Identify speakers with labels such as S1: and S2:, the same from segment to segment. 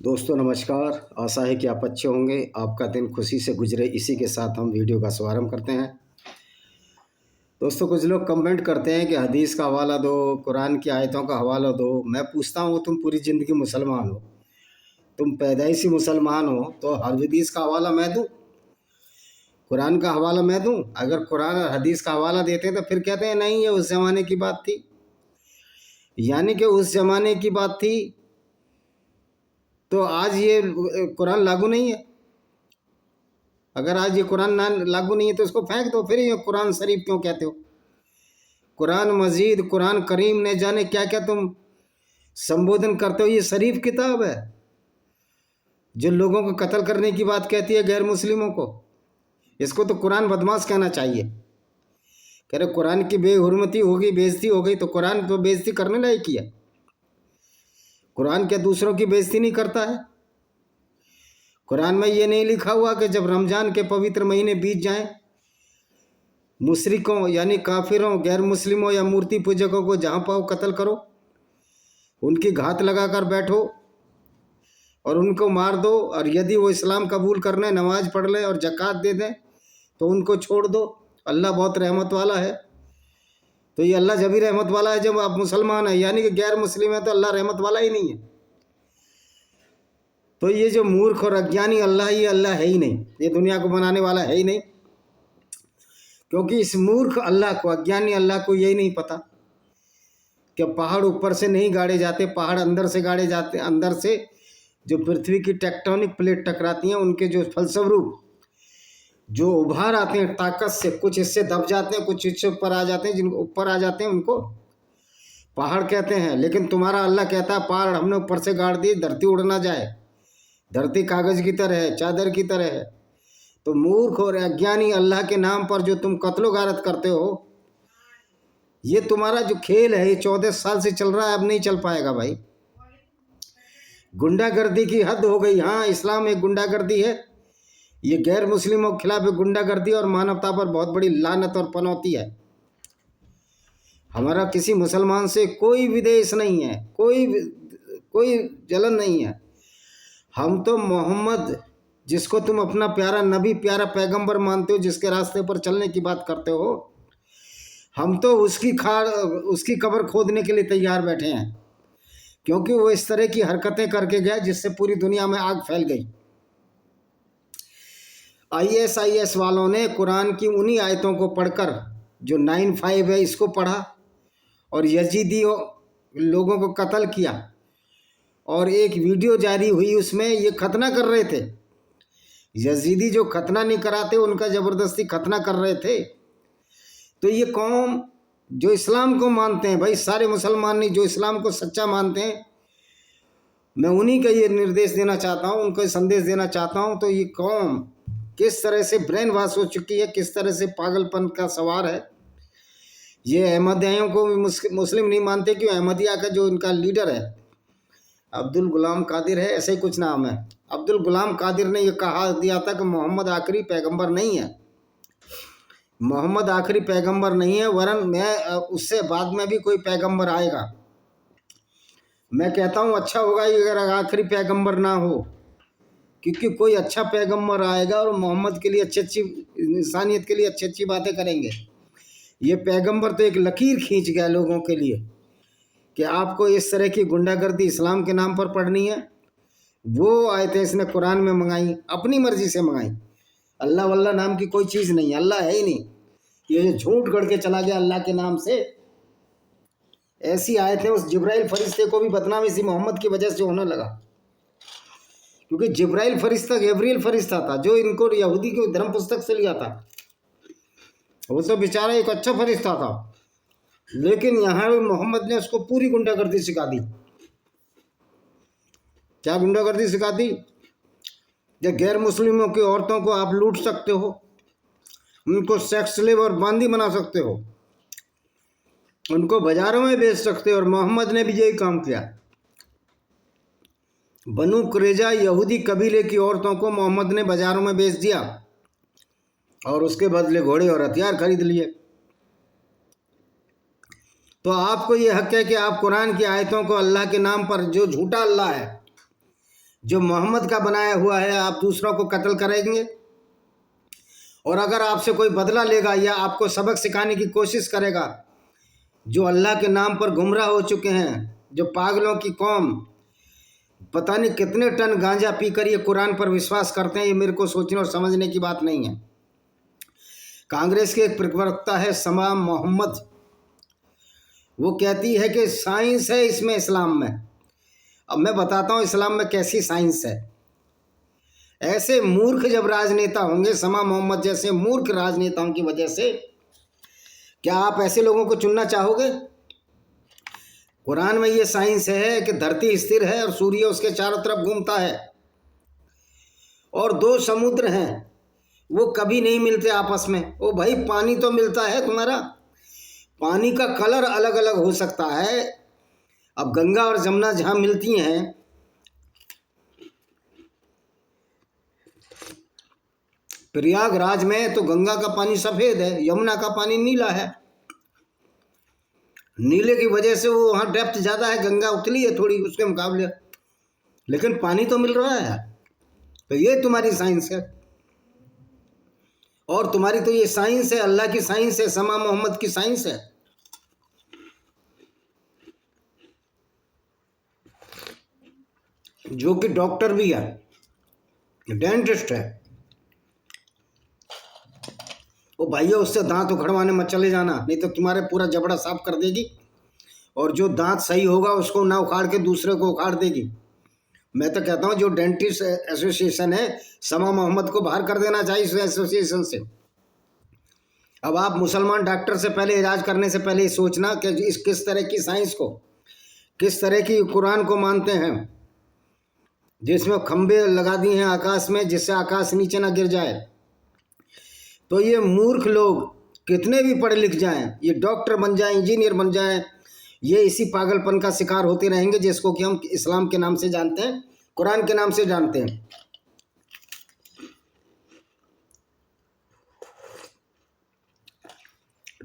S1: दोस्तों नमस्कार। आशा है कि आप अच्छे होंगे। आपका दिन खुशी से गुजरे, इसी के साथ हम वीडियो का शुभारंभ करते हैं। दोस्तों, कुछ लोग कमेंट करते हैं कि हदीस का हवाला दो, कुरान की आयतों का हवाला दो। मैं पूछता हूँ, तुम पूरी ज़िंदगी मुसलमान हो, तुम पैदाइशी मुसलमान हो, तो हदीस का हवाला मैं दूँ? कुरान का हवाला मैं दूँ? अगर कुरान और हदीस का हवाला देते हैं तो फिर कहते हैं नहीं, ये उस ज़माने की बात थी। यानी कि उस ज़माने की बात थी तो आज ये कुरान लागू नहीं है। अगर आज ये कुरान ना लागू नहीं है तो इसको फेंक दो। फिर ये कुरान शरीफ क्यों कहते हो? कुरान मजीद, कुरान करीम, ने जाने क्या क्या तुम संबोधन करते हो। ये शरीफ किताब है जो लोगों को कत्ल करने की बात कहती है, गैर मुस्लिमों को। इसको तो कुरान बदमाश कहना चाहिए। कह रहे कुरान की बेहुरमती होगी, बेइज्जती हो गई, तो कुरान तो बेइज्जती करने लायक ही है। कुरान क्या दूसरों की बेइज्जती नहीं करता है? कुरान में ये नहीं लिखा हुआ कि जब रमज़ान के पवित्र महीने बीत जाएं, मुशरिकों यानी काफिरों, गैर मुस्लिमों या मूर्ति पूजकों को जहाँ पाओ कत्ल करो, उनकी घात लगाकर बैठो और उनको मार दो। और यदि वो इस्लाम कबूल कर लें, नमाज पढ़ लें और ज़कात दे दें तो उनको छोड़ दो। अल्लाह बहुत रहमत वाला है। तो ये अल्लाह जब ही रहमत वाला है जब आप मुसलमान हैं, यानी कि गैर मुस्लिम है तो अल्लाह रहमत वाला ही नहीं है। तो ये जो मूर्ख और अज्ञानी अल्लाह, ये अल्लाह है ही नहीं, ये दुनिया को बनाने वाला है ही नहीं। क्योंकि इस मूर्ख अल्लाह को, अज्ञानी अल्लाह को यही नहीं पता कि पहाड़ ऊपर से नहीं गाड़े जाते, पहाड़ अंदर से गाड़े जाते। अंदर से जो पृथ्वी की टेक्टोनिक प्लेट टकराती हैं, उनके जो फलस्वरूप जो उभार आते हैं ताकत से, कुछ हिस्से दब जाते हैं, कुछ हिस्से ऊपर आ जाते हैं। जिनको ऊपर आ जाते हैं उनको पहाड़ कहते हैं। लेकिन तुम्हारा अल्लाह कहता है पहाड़ हमने ऊपर से गाड़ दिए, धरती उड़ ना जाए। धरती कागज़ की तरह है, चादर की तरह है। तो मूर्ख और अज्ञानी अल्लाह के नाम पर जो तुम कत्लो गारत करते हो, ये तुम्हारा जो खेल है, ये 14 साल से चल रहा है, अब नहीं चल पाएगा भाई। गुंडागर्दी की हद हो गई। हाँ, इस्लाम एक गुंडागर्दी है। ये गैर मुस्लिमों के खिलाफ एक गुंडागर्दी और मानवता पर बहुत बड़ी लानत और पनौती है। हमारा किसी मुसलमान से कोई विद्वेष नहीं है, कोई जलन नहीं है। हम तो मोहम्मद, जिसको तुम अपना प्यारा नबी, प्यारा पैगंबर मानते हो, जिसके रास्ते पर चलने की बात करते हो, हम तो उसकी कब्र खोदने के लिए तैयार बैठे हैं। क्योंकि वो इस तरह की हरकतें करके गया जिससे पूरी दुनिया में आग फैल गई। ISIS वालों ने कुरान की उन्हीं आयतों को पढ़कर, जो 9:5 है, इसको पढ़ा और यजीदी लोगों को कत्ल किया। और एक वीडियो जारी हुई, उसमें ये खतना कर रहे थे। यजीदी जो खतना नहीं कराते, उनका ज़बरदस्ती खतना कर रहे थे। तो ये कौम जो इस्लाम को मानते हैं, भाई सारे मुसलमान नहीं, जो इस्लाम को सच्चा मानते हैं, मैं उन्हीं का ये निर्देश देना चाहता हूँ, उनको संदेश देना चाहता हूँ। तो ये कौम किस तरह से ब्रेन वॉश हो चुकी है, किस तरह से पागलपन का सवार है। ये अहमदियों को भी मुस्लिम नहीं मानते। क्यों? अहमदिया का जो इनका लीडर है, अब्दुल गुलाम कादिर है, ऐसे ही कुछ नाम है। अब्दुल गुलाम कादिर ने यह कहा दिया था कि मोहम्मद आखिरी पैगंबर नहीं है। मोहम्मद आखिरी पैगंबर नहीं है, वरन मैं उससे बाद में भी कोई पैगंबर आएगा। मैं कहता हूँ अच्छा होगा अगर आखिरी पैगंबर ना हो, क्योंकि कोई अच्छा पैगंबर आएगा और मोहम्मद के लिए अच्छी अच्छी, इंसानियत के लिए अच्छी अच्छी बातें करेंगे। ये पैगंबर तो एक लकीर खींच गया लोगों के लिए कि आपको इस तरह की गुंडागर्दी इस्लाम के नाम पर पढ़नी है। वो आयतें इसने कुरान में मंगाई, अपनी मर्जी से मंगाई। अल्लाह वल्लाह नाम की कोई चीज़ नहीं, अल्लाह है ही नहीं। ये झूठ गढ़ के चला गया अल्लाह के नाम से। ऐसी आयतें उस जिब्राइल फरिश्ते को भी बदनाम इसी मोहम्मद की वजह से होने लगा। क्योंकि जिब्राइल फरिश्ता गैब्रियल फरिश्ता था जो इनको यहूदी की धर्म पुस्तक से लिया था। वो तो बेचारा एक अच्छा फरिश्ता था, लेकिन यहाँ भी मोहम्मद ने उसको पूरी गुंडागर्दी सिखा दी। क्या गुंडागर्दी सिखा दी? जब गैर मुस्लिमों की औरतों को आप लूट सकते हो, उनको सेक्स स्लेव और बांदी बना सकते हो, उनको बाजारों में बेच सकते हो। और मोहम्मद ने भी यही काम किया। बनु कुरैजा यहूदी कबीले की औरतों को मोहम्मद ने बाजारों में बेच दिया और उसके बदले घोड़े और हथियार खरीद लिए। तो आपको ये हक है कि आप कुरान की आयतों को, अल्लाह के नाम पर जो झूठा अल्लाह है, जो मोहम्मद का बनाया हुआ है आप दूसरों को कत्ल करेंगे, और अगर आपसे कोई बदला लेगा या आपको सबक सिखाने की कोशिश करेगा, जो अल्लाह के नाम पर गुमराह हो चुके हैं, जो पागलों की कौम, पता नहीं कितने टन गांजा पीकर ये कुरान पर विश्वास करते हैं, ये मेरे को सोचने और समझने की बात नहीं है। कांग्रेस के एक प्रवक्ता है समा मोहम्मद, वो कहती है कि साइंस है इसमें इस्लाम में। अब मैं बताता हूँ इस्लाम में कैसी साइंस है। ऐसे मूर्ख जब राजनेता होंगे, समा मोहम्मद जैसे मूर्ख राजनेताओं की वजह से, क्या आप ऐसे लोगों को चुनना चाहोगे? कुरान में ये साइंस है कि धरती स्थिर है और सूर्य उसके चारों तरफ घूमता है, और दो समुद्र हैं वो कभी नहीं मिलते आपस में। ओ भाई, पानी तो मिलता है तुम्हारा, पानी का कलर अलग अलग हो सकता है। अब गंगा और जमुना जहाँ मिलती हैं, प्रयागराज में तो गंगा का पानी सफ़ेद है, यमुना का पानी नीला है। नीले की वजह से वो वहाँ डेप्थ ज़्यादा है, गंगा उतली है थोड़ी उसके मुकाबले, लेकिन पानी तो मिल रहा है। तो ये तुम्हारी साइंस है, और तुम्हारी तो ये साइंस है, अल्लाह की साइंस है, समा मोहम्मद की साइंस है। जो कि डॉक्टर भी है, डेंटिस्ट है। ओ भाइयों, उससे दांत उखड़वाने मत चले जाना, नहीं तो तुम्हारे पूरा जबड़ा साफ कर देगी, और जो दांत सही होगा उसको ना उखाड़ के दूसरे को उखाड़ देगी। मैं तो कहता हूँ जो डेंटिस्ट एसोसिएशन है, समा मोहम्मद को बाहर कर देना चाहिए इस एसोसिएशन से। अब आप मुसलमान डॉक्टर से पहले इलाज करने से पहले सोचना कि इस किस तरह की साइंस को, किस तरह की कुरान को मानते हैं, जिसमें खंबे लगा दिए हैं आकाश में जिससे आकाश नीचे ना गिर जाए। तो ये मूर्ख लोग कितने भी पढ़े लिख जाएं, ये डॉक्टर बन जाएं, इंजीनियर बन जाएं, ये इसी पागलपन का शिकार होते रहेंगे जिसको कि हम इस्लाम के नाम से जानते हैं, कुरान के नाम से जानते हैं।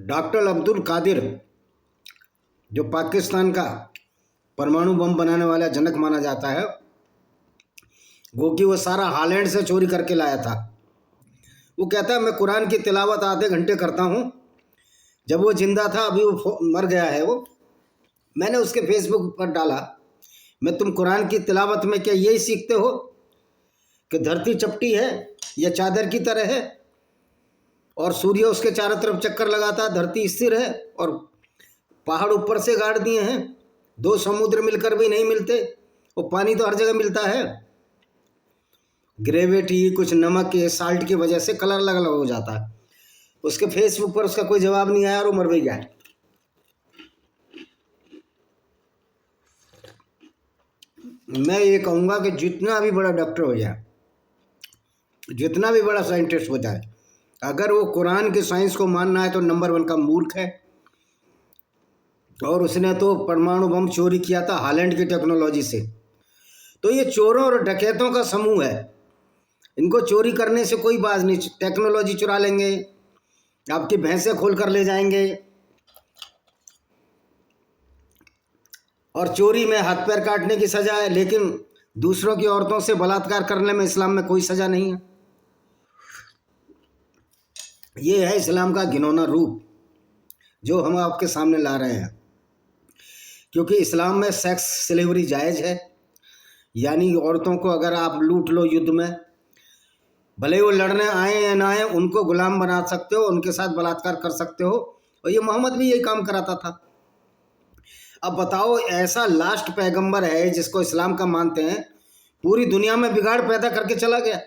S1: डॉक्टर अब्दुल कादिर, जो पाकिस्तान का परमाणु बम बनाने वाला जनक माना जाता है, वो कि वो सारा हॉलैंड से चोरी करके लाया था। वो कहता है मैं कुरान की तिलावत आधे घंटे करता हूँ। जब वो जिंदा था, अभी वो मर गया है वो, मैंने उसके फेसबुक पर डाला, मैं तुम कुरान की तिलावत में क्या यही सीखते हो कि धरती चपटी है या चादर की तरह है, और सूर्य उसके चारों तरफ चक्कर लगाता है, धरती स्थिर है, और पहाड़ ऊपर से गाड़ दिए हैं, दो समुद्र मिलकर भी नहीं मिलते, वो पानी तो हर जगह मिलता है। ग्रेविटी, कुछ नमक के साल्ट की वजह से कलर अलग अलग हो जाता है। उसके फेसबुक पर उसका कोई जवाब नहीं आया और वो मर भी गया। मैं ये कहूँगा कि जितना भी बड़ा डॉक्टर हो जाए, जितना भी बड़ा साइंटिस्ट हो जाए, अगर वो कुरान के साइंस को मानना है तो नंबर 1 का मूर्ख है। और उसने तो परमाणु बम चोरी किया था हॉलैंड की टेक्नोलॉजी से। तो ये चोरों और डकैतों का समूह है, इनको चोरी करने से कोई बात नहीं। टेक्नोलॉजी चुरा लेंगे, आपकी भैंसें खोल कर ले जाएंगे, और चोरी में हाथ पैर काटने की सजा है, लेकिन दूसरों की औरतों से बलात्कार करने में इस्लाम में कोई सजा नहीं है। ये है इस्लाम का घिनौना रूप जो हम आपके सामने ला रहे हैं। क्योंकि इस्लाम में सेक्स स्लेवरी जायज़ है, यानी औरतों को अगर आप लूट लो युद्ध में, भले वो लड़ने आए या ना आए, उनको गुलाम बना सकते हो, उनके साथ बलात्कार कर सकते हो। और ये मोहम्मद भी यही काम कराता था। अब बताओ, ऐसा लास्ट पैगंबर है जिसको इस्लाम का मानते हैं, पूरी दुनिया में बिगाड़ पैदा करके चला गया।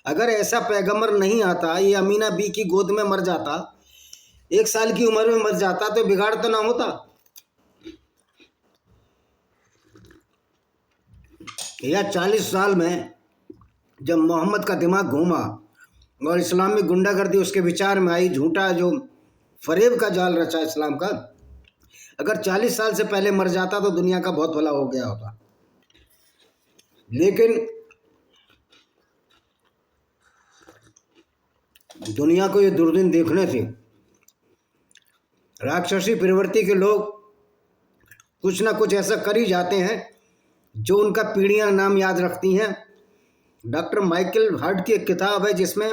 S1: अगर ऐसा पैगंबर नहीं आता, ये अमीना बी की गोद में मर जाता, 1 साल की उम्र में मर जाता, तो बिगाड़ तो ना होता। या 40 साल में जब मोहम्मद का दिमाग घूमा और इस्लामी गुंडागर्दी उसके विचार में आई, झूठा जो फरेब का जाल रचा इस्लाम का, अगर 40 साल से पहले मर जाता तो दुनिया का बहुत भला हो गया होता। लेकिन दुनिया को ये दुर्दिन देखने से राक्षसी प्रवृत्ति के लोग कुछ ना कुछ ऐसा कर ही जाते हैं जो उनका पीढ़ियां नाम याद रखती हैं। डॉक्टर माइकल हार्ट की एक किताब है जिसमें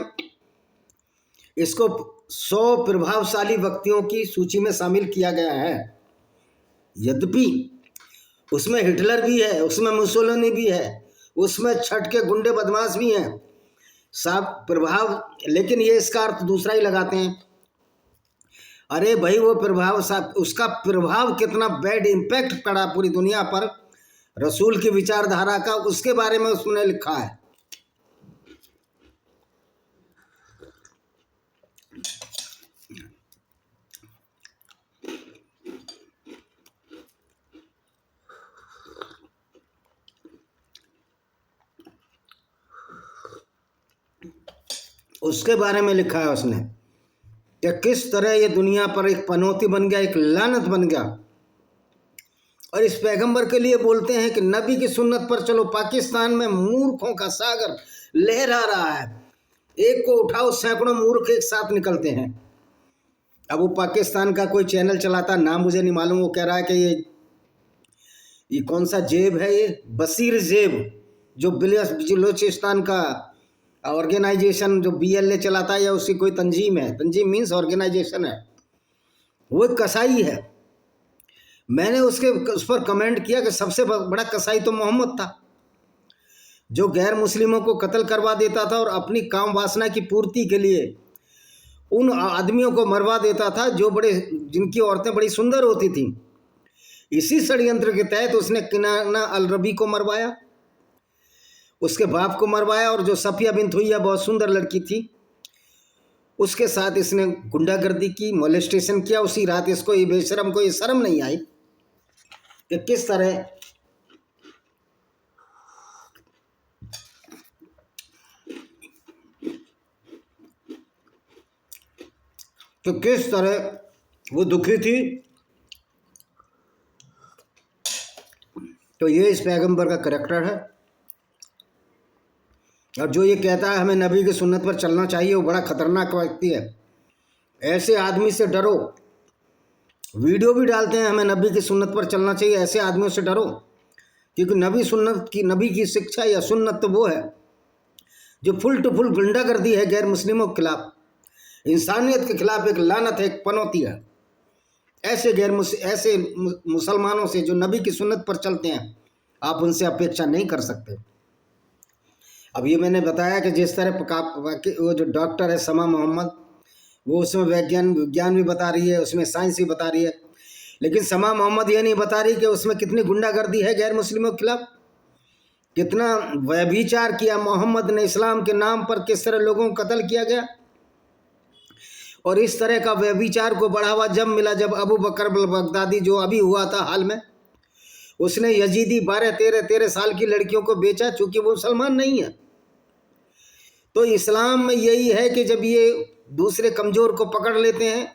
S1: इसको 100 प्रभावशाली व्यक्तियों की सूची में शामिल किया गया है। यद्यपि उसमें हिटलर भी है, उसमें मुसोलिनी भी है, उसमें छठ के गुंडे बदमाश भी हैं, सब प्रभाव, लेकिन ये इसका अर्थ दूसरा ही लगाते हैं। अरे भाई वो प्रभाव, उसका प्रभाव कितना बैड इम्पैक्ट पड़ा पूरी दुनिया पर रसूल की विचारधारा का, उसके बारे में उसने लिखा है। उसके बारे में लिखा है उसने कि किस तरह ये दुनिया पर एक पनौती बन गया, एक लानत बन गया। और इस पैगंबर के लिए बोलते हैं कि नबी की सुन्नत पर चलो। पाकिस्तान में मूर्खों का सागर लहरा रहा है, एक को उठाओ सैकड़ों मूर्ख एक साथ निकलते हैं। अब वो पाकिस्तान का कोई चैनल चलाता, नाम मुझे नहीं मालूम, वो कह रहा है कि ये कौन सा जेब है, ये बशीर जेब, जो बलूचिस्तान का ऑर्गेनाइजेशन जो BLA चलाता है, या उसकी कोई तंजीम है, तंजीम मीन्स ऑर्गेनाइजेशन है, वो एक कसाई है। मैंने उस पर कमेंट किया कि सबसे बड़ा कसाई तो मोहम्मद था, जो गैर मुस्लिमों को कत्ल करवा देता था और अपनी काम वासना की पूर्ति के लिए उन आदमियों को मरवा देता था जिनकी औरतें बड़ी सुंदर होती थीं। इसी षड्यंत्र के तहत उसने किनाना अल रबी को मरवाया, उसके बाप को मरवाया, और जो सफिया बिन्त हुई बहुत सुंदर लड़की थी, उसके साथ इसने गुंडागर्दी की, मोलेस्टेशन किया। उसी रात इसको, ये बेशरम को ये शर्म नहीं आई कि किस तरह वो दुखी थी। तो ये इस पैगंबर का करैक्टर है। और जो ये कहता है हमें नबी की सुन्नत पर चलना चाहिए, वो बड़ा खतरनाक व्यक्ति है। ऐसे आदमी से डरो। वीडियो भी डालते हैं हमें नबी की सुन्नत पर चलना चाहिए, ऐसे आदमियों से डरो, क्योंकि नबी की शिक्षा या सुन्नत तो वो है जो फुल टू फुल गुंडागर्दी है, गैर मुस्लिमों के खिलाफ, इंसानियत के खिलाफ एक लानत है, एक पनौती है। ऐसे मुसलमानों से जो नबी की सुन्नत पर चलते हैं, आप उनसे अपेक्षा नहीं कर सकते। अब ये मैंने बताया कि जिस तरह वो जो डॉक्टर है समा मोहम्मद, वो उसमें विज्ञान भी बता रही है, उसमें साइंस भी बता रही है, लेकिन समा मोहम्मद ये नहीं बता रही कि उसमें कितनी गुंडागर्दी है गैर मुस्लिमों के खिलाफ, कितना व्यभिचार किया मोहम्मद ने, इस्लाम के नाम पर किस तरह लोगों को कत्ल किया गया। और इस तरह का व्यभिचार को बढ़ावा जब मिला, जब अबू बकर बगदादी जो अभी हुआ था हाल में, उसने यजीदी 12-13 साल की लड़कियों को बेचा, चूंकि वो मुसलमान नहीं है। तो इस्लाम में यही है कि जब ये दूसरे कमज़ोर को पकड़ लेते हैं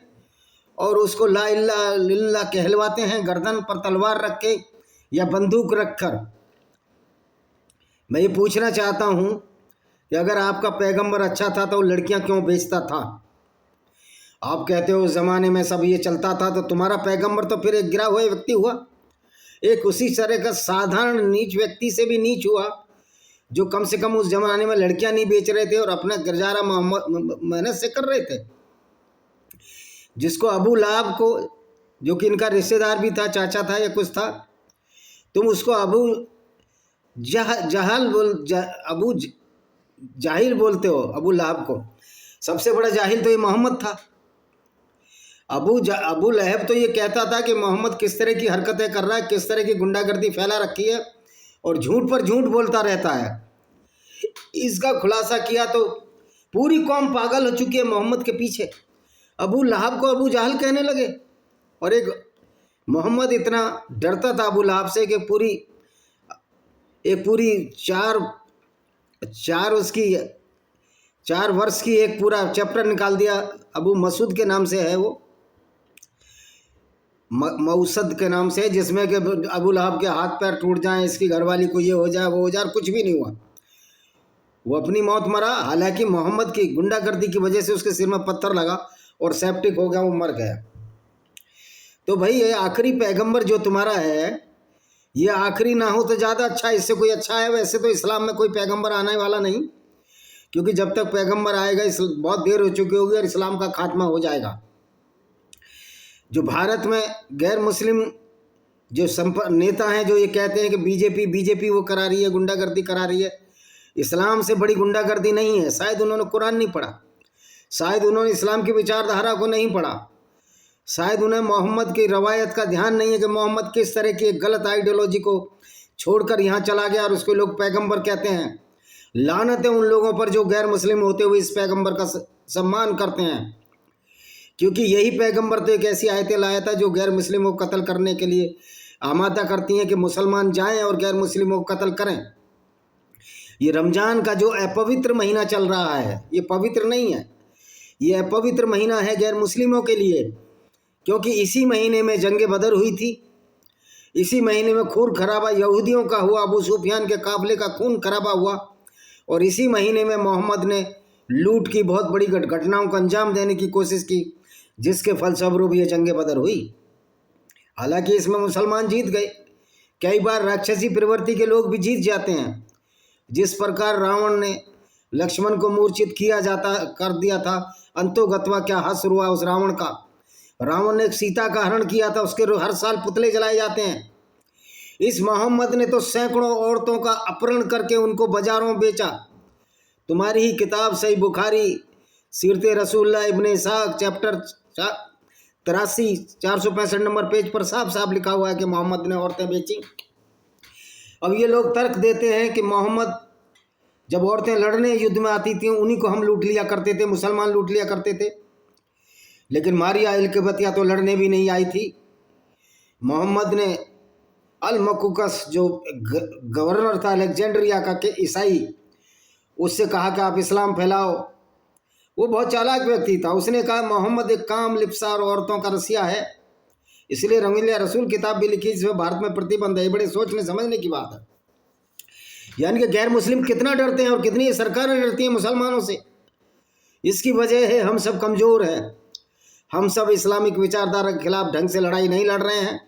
S1: और उसको ला इल्ला लिल्ला कहलवाते हैं, गर्दन पर तलवार रख के या बंदूक रखकर। मैं ये पूछना चाहता हूँ कि अगर आपका पैगंबर अच्छा था तो वो लड़कियाँ क्यों बेचता था? आप कहते हो उस ज़माने में सब ये चलता था, तो तुम्हारा पैगंबर तो फिर एक गिरा हुआ व्यक्ति हुआ, एक उसी तरह का साधारण नीच व्यक्ति से भी नीच हुआ, जो कम से कम उस ज़माने में लड़कियां नहीं बेच रहे थे और अपना गुजारा मेहनत से कर रहे थे। जिसको अबू लहब को, जो कि इनका रिश्तेदार भी था, चाचा था या कुछ था, तुम उसको जाहिल बोलते हो। अबू लहब को सबसे बड़ा जाहिल तो ये मोहम्मद था। अबू लहब तो ये कहता था कि मोहम्मद किस तरह की हरकतें कर रहा है, किस तरह की गुंडागर्दी फैला रखी है, और झूठ पर झूठ बोलता रहता है। इसका खुलासा किया तो पूरी कौम पागल हो चुकी है मोहम्मद के पीछे। अबू लहब को अबू जहल कहने लगे, और एक मोहम्मद इतना डरता था अबू लहब से कि पूरी 4 वर्ष की एक पूरा चैप्टर निकाल दिया। अबू मसूद के नाम से है, वो मऊसद के नाम से, जिसमें कि अबू लहब के हाथ पैर टूट जाएं, इसकी घरवाली को ये हो जाए वो हो जाए, कुछ भी नहीं हुआ। वो अपनी मौत मरा, हालांकि मोहम्मद की गुंडागर्दी की वजह से उसके सिर में पत्थर लगा और सेप्टिक हो गया, वो मर गया। तो भाई ये आखिरी पैगंबर जो तुम्हारा है, ये आखिरी ना हो तो ज़्यादा अच्छा, इससे कोई अच्छा है। वैसे तो इस्लाम में कोई पैगंबर आने वाला नहीं, क्योंकि जब तक पैगंबर आएगा बहुत देर हो चुकी होगी और इस्लाम का खात्मा हो जाएगा। जो भारत में गैर मुस्लिम जो नेता हैं जो ये कहते हैं कि बीजेपी वो करा रही है, गुंडागर्दी करा रही है, इस्लाम से बड़ी गुंडागर्दी नहीं है। शायद उन्होंने कुरान नहीं पढ़ा, शायद उन्होंने इस्लाम की विचारधारा को नहीं पढ़ा, शायद उन्हें मोहम्मद की रवायत का ध्यान नहीं है कि मोहम्मद किस तरह की एक गलत आइडियोलॉजी को छोड़कर यहाँ चला गया और उसको लोग पैगंबर कहते हैं। लानत है उन लोगों पर जो गैर मुस्लिम होते हुए इस पैगंबर का सम्मान करते हैं, क्योंकि यही पैगंबर तो एक ऐसी आयतें लाया था जो गैर मुस्लिमों को कत्ल करने के लिए आमादा करती हैं कि मुसलमान जाएं और गैर मुस्लिमों को कत्ल करें। ये रमज़ान का जो अपवित्र महीना चल रहा है, ये पवित्र नहीं है, ये अपवित्र महीना है गैर मुस्लिमों के लिए, क्योंकि इसी महीने में जंग बदर हुई थी, इसी महीने में खून खराबा यहूदियों का हुआ, अबू सुफियान के काफिले का खून खराबा हुआ, और इसी महीने में मोहम्मद ने लूट की बहुत बड़ी घटनाओं को अंजाम देने की कोशिश की, जिसके फलस्वरूप ये जंग बदर हुई। हालांकि इसमें मुसलमान जीत गए, कई बार राक्षसी प्रवृत्ति के लोग भी जीत जाते हैं। जिस प्रकार रावण ने लक्ष्मण को मूर्छित कर दिया था, अंतोगत्वा क्या हश्र हुआ उस रावण का। रावण ने सीता का हरण किया था, उसके हर साल पुतले जलाए जाते हैं। इस मोहम्मद ने तो सैकड़ों औरतों का अपहरण करके उनको बाजारों में बेचा। तुम्हारी ही किताब सही बुखारी सीरत रसूलुल्लाह इब्न इसाक चैप्टर 83 465 नंबर पेज पर साफ साफ लिखा हुआ है कि मोहम्मद ने औरतें बेची। अब ये लोग तर्क देते हैं कि मोहम्मद जब औरतें लड़ने युद्ध में आती थीं उन्हीं को हम लूट लिया करते थे, मुसलमान लूट लिया करते थे। लेकिन मारिया इल्किबतिया तो लड़ने भी नहीं आई थी। मोहम्मद ने अल मकुकस जो गवर्नर था अलेक्जेंड्रिया का के ईसाई, उससे कहा कि आप इस्लाम फैलाओ। वो बहुत चालाक व्यक्ति था, उसने कहा मोहम्मद एक काम लिप्सा और औरतों का रसिया है, इसलिए रंगीला रसूल किताब भी लिखी जिसमें भारत में प्रतिबंध है। बड़े सोचने समझने की बात है। यानी कि गैर मुस्लिम कितना डरते हैं और कितनी सरकारें डरती हैं मुसलमानों से। इसकी वजह है हम सब कमज़ोर हैं, हम सब इस्लामिक विचारधारा के खिलाफ ढंग से लड़ाई नहीं लड़ रहे हैं,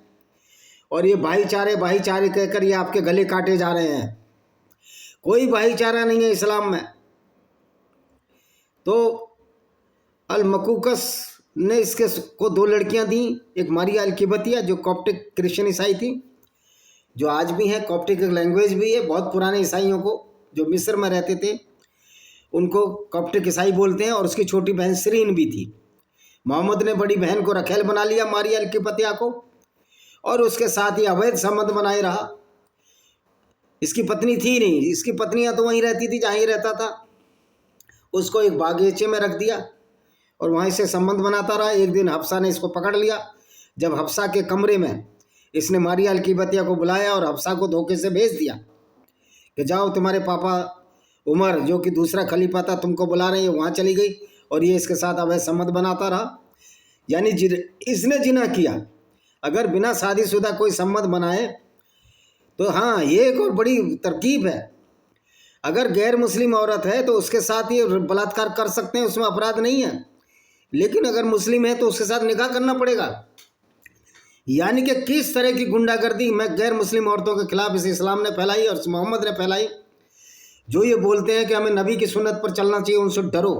S1: और ये भाईचारे कहकर ये आपके गले काटे जा रहे हैं। कोई भाईचारा नहीं है इस्लाम में। तो अल मकुकस ने इसके को 2 लड़कियां दी, एक मारिया इल्किबतिया जो कॉप्टिक क्रिश्चियन ईसाई थी, जो आज भी है, कॉप्टिक लैंग्वेज भी है। बहुत पुराने ईसाइयों को जो मिस्र में रहते थे उनको कॉप्टिक ईसाई बोलते हैं, और उसकी छोटी बहन सीरीन भी थी। मोहम्मद ने बड़ी बहन को रखेल बना लिया मारिया इल्किबतिया को, और उसके साथ ही अवैध संबंध बनाए रहा। इसकी पत्नी थी नहीं, इसकी पत्नियां तो वहीं रहती थी जहाँ ही रहता था। उसको एक बागीचे में रख दिया और वहीं से संबंध बनाता रहा। एक दिन हफ्सा ने इसको पकड़ लिया। जब हफ्सा के कमरे में इसने मारिया इल्किबतिया को बुलाया और हफ्सा को धोखे से भेज दिया कि जाओ तुम्हारे पापा उमर जो कि दूसरा खलीफा था तुमको बुला रहे हैं, वहाँ चली गई, और ये इसके साथ अवैध संबंध बनाता रहा। यानी इसने जिना किया। अगर बिना शादीशुदा कोई संबंध बनाए तो हाँ, ये एक और बड़ी तरकीब है। अगर गैर मुस्लिम औरत है तो उसके साथ ये बलात्कार कर सकते हैं, उसमें अपराध नहीं है। लेकिन अगर मुस्लिम है तो उसके साथ निकाह करना पड़ेगा। यानी कि किस तरह की गुंडागर्दी मैं गैर मुस्लिम औरतों के खिलाफ इस इस्लाम ने फैलाई और मोहम्मद ने फैलाई। जो ये बोलते हैं कि हमें नबी की सुन्नत पर चलना चाहिए, उनसे डरो।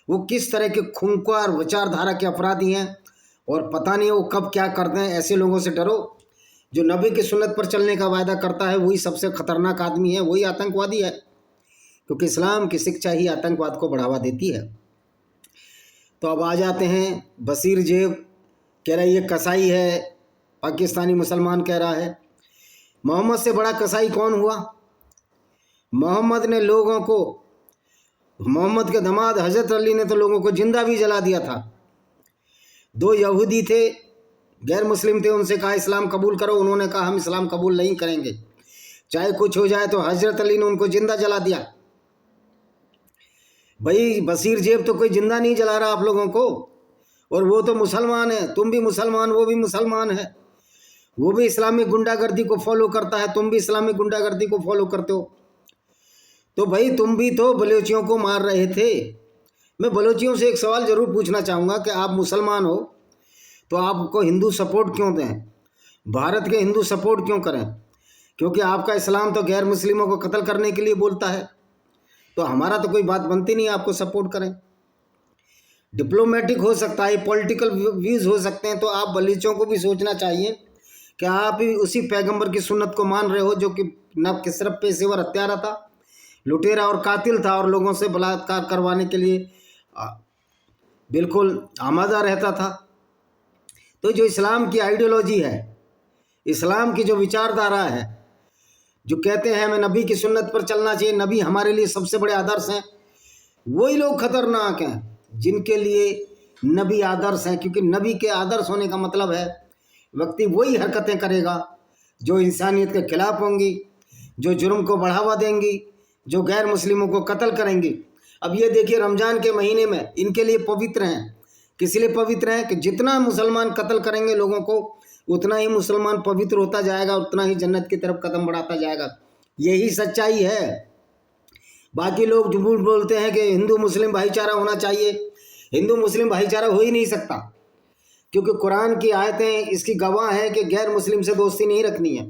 S1: वो किस तरह के खूंखार विचारधारा के अपराधी हैं और पता नहीं वो कब क्या करते हैं। ऐसे लोगों से डरो। जो नबी की सुन्नत पर चलने का वायदा करता है वही सबसे खतरनाक आदमी है, वही आतंकवादी है, क्योंकि इस्लाम की शिक्षा ही आतंकवाद को बढ़ावा देती है। तो अब आ जाते हैं बशीर जेब कह रहा है ये कसाई है, पाकिस्तानी मुसलमान कह रहा है। मोहम्मद से बड़ा कसाई कौन हुआ? मोहम्मद ने लोगों को, मोहम्मद के दामाद हज़रत अली ने तो लोगों को जिंदा भी जला दिया था। 2 यहूदी थे, गैर मुस्लिम थे, उनसे कहा इस्लाम कबूल करो, उन्होंने कहा हम इस्लाम कबूल नहीं करेंगे, चाहे कुछ हो जाए। तो हज़रत अली ने उनको जिंदा जला दिया। भाई बशीर जेब तो कोई जिंदा नहीं जला रहा आप लोगों को, और वो तो मुसलमान है, तुम भी मुसलमान, वो भी मुसलमान है, वो भी इस्लामिक गुंडागर्दी को फॉलो करता है, तुम भी इस्लामिक गुंडागर्दी को फॉलो करते हो। तो भाई तुम भी तो बलोचियों को मार रहे थे। मैं बलोचियों से एक सवाल ज़रूर पूछना चाहूँगा कि आप मुसलमान हो तो आपको हिंदू सपोर्ट क्यों दें? भारत के हिंदू सपोर्ट क्यों करें? क्योंकि आपका इस्लाम तो गैर मुस्लिमों को कत्ल करने के लिए बोलता है, तो हमारा तो कोई बात बनती नहीं आपको सपोर्ट करें। डिप्लोमेटिक हो सकता है, पॉलिटिकल व्यूज़ हो सकते हैं, तो आप बलीचों को भी सोचना चाहिए कि आप भी उसी पैगंबर की सुन्नत को मान रहे हो जो कि न कि सिर्फ पेशेवर हत्यारा था, लुटेरा और कातिल था, और लोगों से बलात्कार करवाने के लिए बिल्कुल आमादा रहता था। तो जो इस्लाम की आइडियोलॉजी है, इस्लाम की जो विचारधारा है, जो कहते हैं हमें नबी की सुन्नत पर चलना चाहिए, नबी हमारे लिए सबसे बड़े आदर्श हैं, वही लोग खतरनाक हैं जिनके लिए नबी आदर्श हैं। क्योंकि नबी के आदर्श होने का मतलब है व्यक्ति वही हरकतें करेगा जो इंसानियत के खिलाफ होंगी, जो जुर्म को बढ़ावा देंगी, जो गैर मुस्लिमों को कत्ल करेंगी। अब ये देखिए, रमज़ान के महीने में इनके लिए पवित्र हैं। किस लिए पवित्र हैं? कि जितना मुसलमान कत्ल करेंगे लोगों को, उतना ही मुसलमान पवित्र होता जाएगा, उतना ही जन्नत की तरफ कदम बढ़ाता जाएगा। यही सच्चाई है। बाकी लोग झूठ बोलते हैं कि हिंदू मुस्लिम भाईचारा होना चाहिए। हिंदू मुस्लिम भाईचारा हो ही नहीं सकता, क्योंकि कुरान की आयतें इसकी गवाह हैं कि गैर मुस्लिम से दोस्ती नहीं रखनी है।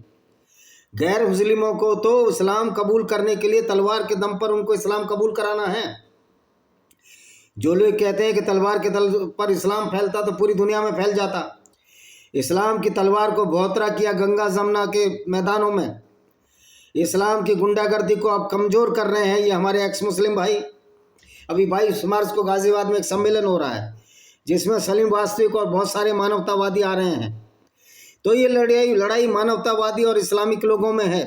S1: गैर मुस्लिमों को तो इस्लाम कबूल करने के लिए तलवार के दम पर उनको इस्लाम कबूल कराना है। जो लोग कहते हैं कि तलवार के दल पर इस्लाम फैलता तो पूरी दुनिया में फैल जाता। इस्लाम की तलवार को बहुतरा किया गंगा जमुना के मैदानों में। इस्लाम की गुंडागर्दी को आप कमज़ोर कर रहे हैं ये हमारे एक्स मुस्लिम भाई। अभी 22 मार्च को गाज़ियाबाद में एक सम्मेलन हो रहा है जिसमें सलीम वास्तविक और बहुत सारे मानवतावादी आ रहे हैं। तो ये लड़ाई मानवतावादी और इस्लामिक लोगों में है।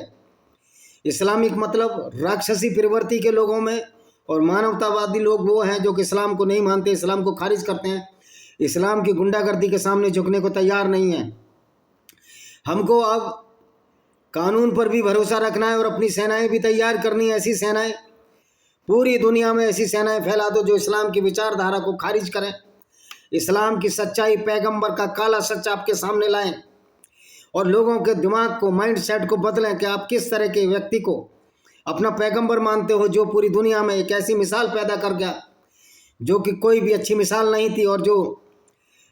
S1: इस्लामिक मतलब राक्षसी प्रवृत्ति के लोगों में, और मानवतावादी लोग वो हैं जो कि इस्लाम को नहीं मानते, इस्लाम को खारिज करते हैं, इस्लाम की गुंडागर्दी के सामने झुकने को तैयार नहीं है। हमको अब कानून पर भी भरोसा रखना है और अपनी सेनाएं भी तैयार करनी है। ऐसी सेनाएं पूरी दुनिया में ऐसी सेनाएं फैला दो जो इस्लाम की विचारधारा को खारिज करें, इस्लाम की सच्चाई, पैगंबर का काला सच आपके सामने लाएं, और लोगों के दिमाग को, माइंड सेट को बदलें कि आप किस तरह के व्यक्ति को अपना पैगंबर मानते हो, जो पूरी दुनिया में एक ऐसी मिसाल पैदा कर गया जो कि कोई भी अच्छी मिसाल नहीं थी, और जो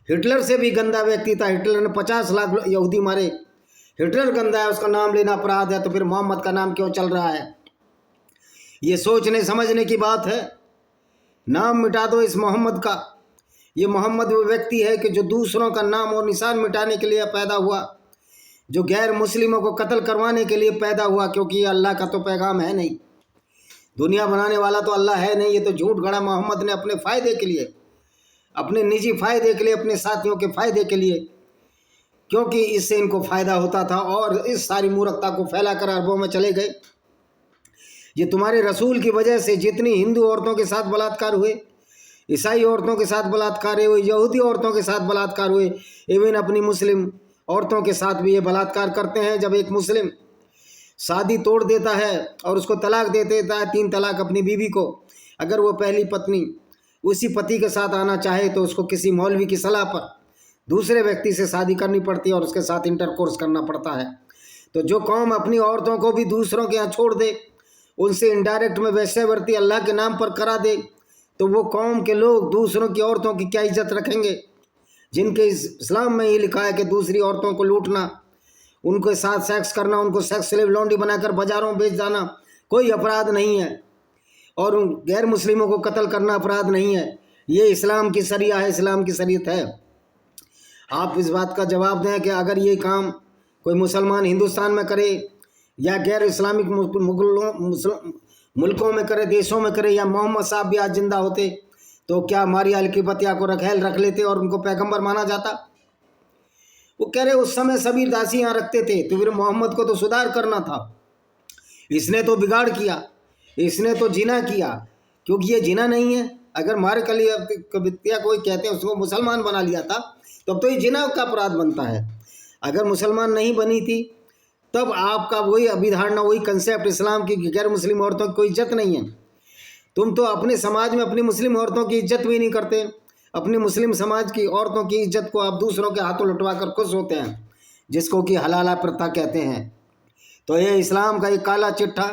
S1: हिटलर से भी गंदा व्यक्ति था। हिटलर ने 50 लाख यहूदी मारे। हिटलर गंदा है, उसका नाम लेना अपराध है, तो फिर मोहम्मद का नाम क्यों चल रहा है? ये सोचने समझने की बात है। नाम मिटा दो इस मोहम्मद का। ये मोहम्मद वो व्यक्ति है कि जो दूसरों का नाम और निशान मिटाने के लिए पैदा हुआ, जो गैर मुस्लिमों को कत्ल करवाने के लिए पैदा हुआ, क्योंकि ये अल्लाह का तो पैगाम है नहीं। दुनिया बनाने वाला तो अल्लाह है नहीं, ये तो झूठ गढ़ा मोहम्मद ने अपने फ़ायदे के लिए, अपने निजी फ़ायदे के लिए, अपने साथियों के फ़ायदे के लिए, क्योंकि इससे इनको फ़ायदा होता था, और इस सारी मूर्खता को फैलाकर अरबों में चले गए। ये तुम्हारे रसूल की वजह से जितनी हिंदू औरतों के साथ बलात्कार हुए, ईसाई औरतों के साथ बलात्कार हुए, यहूदी औरतों के साथ बलात्कार हुए, इवन अपनी मुस्लिम औरतों के साथ भी ये बलात्कार करते हैं। जब एक मुस्लिम शादी तोड़ देता है और उसको तलाक दे देता है, 3 तलाक अपनी बीवी को, अगर वो पहली पत्नी उसी पति के साथ आना चाहे तो उसको किसी मौलवी की सलाह पर दूसरे व्यक्ति से शादी करनी पड़ती है और उसके साथ इंटरकोर्स करना पड़ता है। तो जो कौम अपनी औरतों को भी दूसरों के यहाँ छोड़ दे, उनसे इनडायरेक्ट में वैश्यावृत्ति अल्लाह के नाम पर करा दे, तो वो कौम के लोग दूसरों की औरतों की क्या इज्जत रखेंगे? जिनके इस्लाम में ही लिखा है कि दूसरी औरतों को लूटना, उनके साथ सेक्स करना, उनको सेक्स स्लेव लौंडी बनाकर बाजारों में बेच जाना कोई अपराध नहीं है, और उन गैर मुस्लिमों को कत्ल करना अपराध नहीं है। ये इस्लाम की शरिया है, इस्लाम की शरीयत है। आप इस बात का जवाब दें कि अगर ये काम कोई मुसलमान हिंदुस्तान में करे या गैर इस्लामिक मुल्कों में करे, देशों में करे, या मोहम्मद साहब भी आज जिंदा होते तो क्या मारिया अलकिबतिया को रख लेते और उनको पैगंबर माना जाता? वो कह रहे उस समय सभी दासी यहाँ रखते थे, तो फिर मोहम्मद को तो सुधार करना था। इसने तो बिगाड़ किया, इसने तो जिना किया, क्योंकि ये जिना नहीं है। अगर मार कलिया कोई कहते हैं उसको मुसलमान बना लिया था, तब तो ये जिना का अपराध बनता है। अगर मुसलमान नहीं बनी थी तब आपका वही अभिधारणा, वही कंसेप्ट इस्लाम की, गैर मुस्लिम औरतों की कोई इज्जत नहीं है। तुम तो अपने समाज में अपनी मुस्लिम औरतों की इज्जत भी नहीं करते। अपनी मुस्लिम समाज की औरतों की इज्जत को आप दूसरों के हाथों लुटवा कर खुश होते हैं, जिसको कि हलाला प्रथा कहते हैं। तो ये इस्लाम का एक काला चिट्ठा,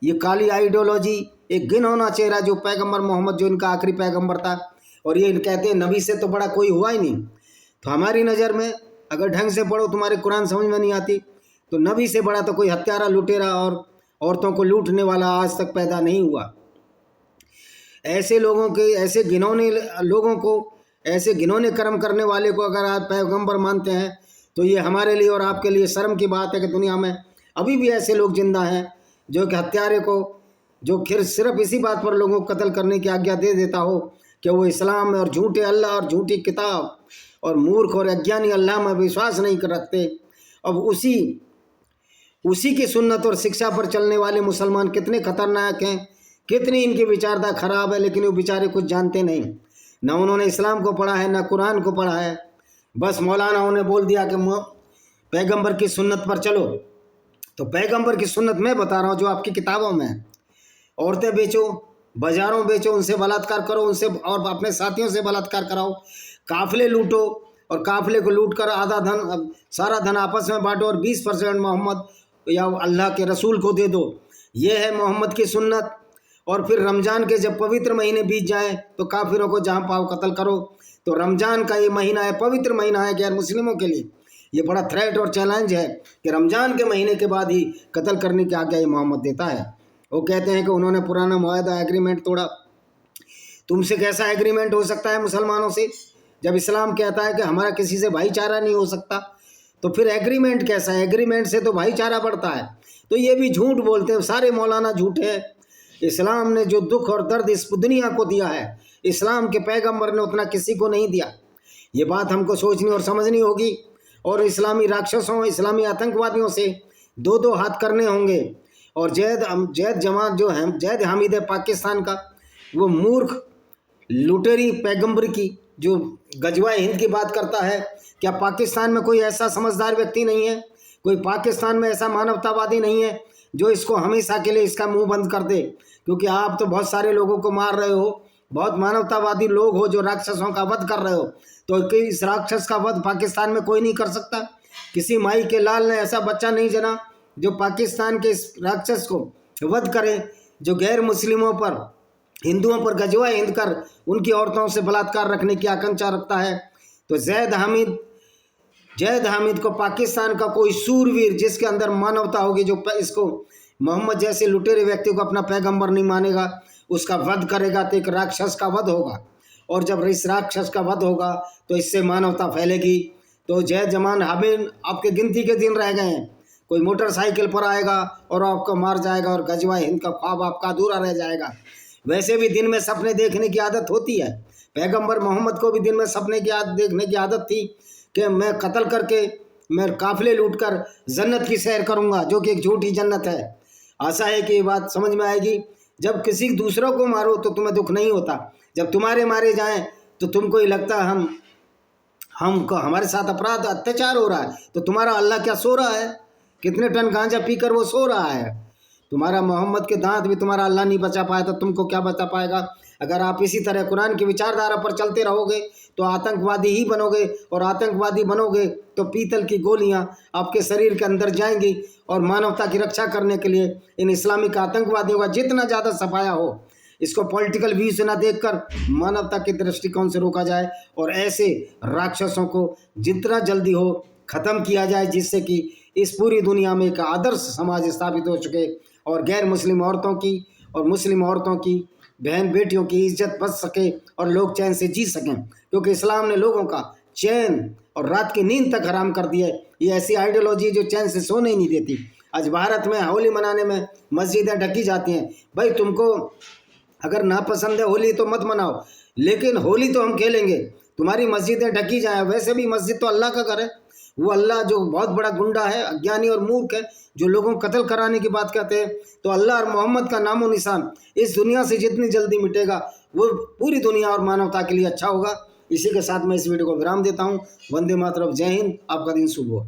S1: ये काली आइडियोलॉजी, एक घिनौना चेहरा जो पैगंबर मोहम्मद, जो इनका आखिरी पैगंबर था, और ये कहते हैं नबी से तो बड़ा कोई हुआ ही नहीं। तो हमारी नज़र में अगर ढंग से पढ़ो, तुम्हारे कुरान समझ में नहीं आती तो नबी से बड़ा तो कोई हत्यारा, लुटेरा और औरतों को लूटने वाला आज तक पैदा नहीं हुआ। ऐसे लोगों के, ऐसे घिनौने लोगों को, ऐसे घिनौने कर्म करने वाले को अगर आप पैगंबर मानते हैं तो ये हमारे लिए और आपके लिए शर्म की बात है कि दुनिया में अभी भी ऐसे लोग जिंदा हैं जो कि हत्यारे को, जो फिर सिर्फ इसी बात पर लोगों को कत्ल करने की आज्ञा दे देता हो कि वो इस्लाम में और झूठे अल्लाह और झूठी किताब और मूर्ख और अज्ञानी अल्लाह में विश्वास नहीं कर रखते। अब उसी की सुन्नत और शिक्षा पर चलने वाले मुसलमान कितने खतरनाक हैं, कितनी इनकी विचारधारा खराब है, लेकिन वो बेचारे कुछ जानते नहीं। ना उन्होंने इस्लाम को पढ़ा है, ना कुरान को पढ़ा है। बस मौलानाओं ने बोल दिया कि पैगंबर की सुन्नत पर चलो। तो पैगंबर की सुन्नत मैं बता रहा हूँ जो आपकी किताबों में है। औरतें बेचो, बाजारों बेचो, उनसे बलात्कार करो, उनसे और अपने साथियों से बलात्कार कराओ, काफिले लूटो और काफिले को लूट कर आधा धन, सारा धन आपस में बांटो और 20% मोहम्मद या अल्लाह के रसूल को दे दो। ये है मोहम्मद की सुन्नत। और फिर रमज़ान के जब पवित्र महीने बीत जाएं तो काफिरों को जहाँ पाओ कत्ल करो। तो रमज़ान का ये महीना है, पवित्र महीना है गैर मुस्लिमों के लिए। ये बड़ा थ्रेट और चैलेंज है कि रमज़ान के महीने के बाद ही कत्ल करने की आज्ञा ये मोहम्मद देता है। वो कहते हैं कि उन्होंने पुराना मुआहदा एग्रीमेंट तोड़ा। तुमसे कैसा एग्रीमेंट हो सकता है मुसलमानों से, जब इस्लाम कहता है कि हमारा किसी से भाईचारा नहीं हो सकता? तो फिर एग्रीमेंट कैसा है? एग्रीमेंट से तो भाईचारा बढ़ता है। तो ये भी झूठ बोलते हैं, सारे मौलाना झूठे हैं। इस्लाम ने जो दुख और दर्द इस दुनिया को दिया है, इस्लाम के पैगंबर ने उतना किसी को नहीं दिया। ये बात हमको सोचनी और समझनी होगी। और इस्लामी राक्षसों, इस्लामी आतंकवादियों से दो दो हाथ करने होंगे। और जैद जमात जो है, जैद हामिद है पाकिस्तान का, वो मूर्ख लुटेरी पैगंबर की जो गजवाए हिंद की बात करता है। क्या पाकिस्तान में कोई ऐसा समझदार व्यक्ति नहीं है? कोई पाकिस्तान में ऐसा मानवतावादी नहीं है जो इसको हमेशा के लिए इसका मुंह बंद कर दे? क्योंकि आप तो बहुत सारे लोगों को मार रहे हो, बहुत मानवतावादी लोग हो जो राक्षसों का वध कर रहे हो। तो इस राक्षस का वध पाकिस्तान में कोई नहीं कर सकता? किसी माई के लाल ने ऐसा बच्चा नहीं जना जो पाकिस्तान के इस राक्षस को वध करे, जो गैर मुस्लिमों पर, हिंदुओं पर गजवा हिंद कर उनकी औरतों से बलात्कार रखने की आकांक्षा रखता है। तो जैद हामिद को पाकिस्तान का कोई सूरवीर जिसके अंदर मानवता होगी, जो इसको मोहम्मद जैसे लुटेरे व्यक्ति को अपना पैगंबर नहीं मानेगा, उसका वध करेगा तो एक राक्षस का वध होगा। और जब इस राक्षस का वध होगा तो इससे मानवता फैलेगी। तो जय जमान हामिद आपके गिनती के दिन रह गए हैं। कोई मोटरसाइकिल पर आएगा और आपको मार जाएगा और गजवा हिंद का ख्वाब आपका अधूरा रह जाएगा। वैसे भी दिन में सपने देखने की आदत होती है। पैगंबर मोहम्मद को भी दिन में सपने की देखने की आदत थी कि मैं कत्ल करके, मैं काफिले लूट कर जन्नत की सैर करूंगा, जो कि एक झूठी जन्नत है। आशा है कि ये बात समझ में आएगी। जब किसी दूसरों को मारो तो तुम्हें दुख नहीं होता, जब तुम्हारे मारे जाएं तो तुमको ही लगता है हमारे साथ अपराध अत्याचार हो रहा है। तो तुम्हारा अल्लाह क्या सो रहा है? कितने टन गांजा पीकर वो सो रहा है? तुम्हारा मोहम्मद के दांत भी तुम्हारा अल्लाह नहीं बचा पाया तो तुमको क्या बचा पाएगा? अगर आप इसी तरह कुरान की विचारधारा पर चलते रहोगे तो आतंकवादी ही बनोगे, और आतंकवादी बनोगे तो पीतल की गोलियां आपके शरीर के अंदर जाएंगी। और मानवता की रक्षा करने के लिए इन इस्लामिक आतंकवादियों का जितना ज़्यादा सफाया हो, इसको पॉलिटिकल व्यू से ना देखकर मानवता के दृष्टिकोण से रोका जाए और ऐसे राक्षसों को जितना जल्दी हो ख़त्म किया जाए, जिससे कि इस पूरी दुनिया में एक आदर्श समाज स्थापित हो सके और गैर मुस्लिम औरतों की और मुस्लिम औरतों की, बहन बेटियों की इज्जत बच सके और लोग चैन से जी सकें। क्योंकि इस्लाम ने लोगों का चैन और रात की नींद तक हराम कर दिया है। ये ऐसी आइडियोलॉजी जो चैन से सोने ही नहीं देती। आज भारत में होली मनाने में मस्जिदें ढकी जाती हैं। भाई तुमको अगर नापसंद है होली तो मत मनाओ, लेकिन होली तो हम खेलेंगे, तुम्हारी मस्जिदें ढकी जाए। वैसे भी मस्जिद तो अल्लाह का घर है। वो अल्लाह जो बहुत बड़ा गुंडा है, अज्ञानी और मूर्ख है, जो लोगों को कत्ल कराने की बात कहते हैं, तो अल्लाह और मोहम्मद का नामो निशान इस दुनिया से जितनी जल्दी मिटेगा वो पूरी दुनिया और मानवता के लिए अच्छा होगा। इसी के साथ मैं इस वीडियो को विराम देता हूँ। वंदे मातरम, जय हिंद, आपका दिन शुभ हो।